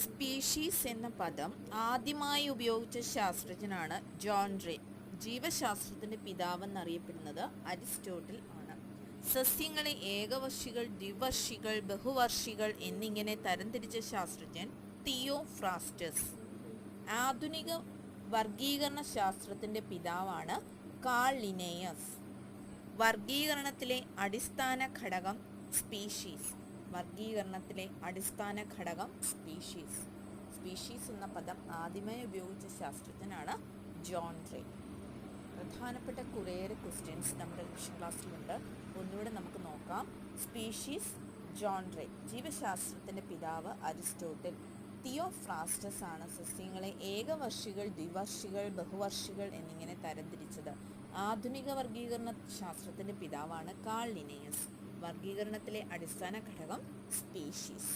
Species എന്ന പദം ആദ്യമായി ഉപയോഗിച്ച ശാസ്ത്രജ്ഞനാണ് ജോൺ റേ. ജീവശാസ്ത്രത്തിന്റെ പിതാവെന്നറിയപ്പെടുന്നത് അരിസ്റ്റോട്ടിൽ ആണ്. സസ്യങ്ങളെ ഏകവർഷികൾ, ദ്വിവർഷികൾ, ബഹുവർഷികൾ എന്നിങ്ങനെ തരംതിരിച്ച ശാസ്ത്രജ്ഞൻ തിയോഫ്രാസ്റ്റസ്. ആധുനിക വർഗീകരണ ശാസ്ത്രത്തിന്റെ പിതാവാണ് കാൾ ലിനേയസ്. വർഗീകരണത്തിലെ അടിസ്ഥാന ഘടകം സ്പീഷീസ്. വർഗീകരണത്തിലെ അടിസ്ഥാന ഘടകം സ്പീഷീസ്. സ്പീഷീസ് എന്ന പദം ആദ്യമായി ഉപയോഗിച്ച ശാസ്ത്രജ്ഞനാണ് ജോൺ റേ. പ്രധാനപ്പെട്ട കുറേയേറെ ക്വസ്റ്റ്യൻസ് നമ്മുടെ റിവിഷൻ ക്ലാസ്സിലുണ്ട്. ഒന്നുകൂടെ നമുക്ക് നോക്കാം. Species John ray. ജീവശാസ്ത്രത്തിൻ്റെ പിതാവ് അരിസ്റ്റോട്ടിൽ. തിയോഫ്രാസ്റ്റസ് ആണ് സസ്യങ്ങളെ ഏകവർഷികൾ, ദ്വിവർഷികൾ, ബഹുവർഷികൾ എന്നിങ്ങനെ തരംതിരിച്ചത്. ആധുനിക വർഗീകരണ ശാസ്ത്രത്തിൻ്റെ പിതാവാണ് കാൾ ലിനേയസ്. വർഗീകരണത്തിലെ അടിസ്ഥാന ഘടകം സ്പീഷീസ്.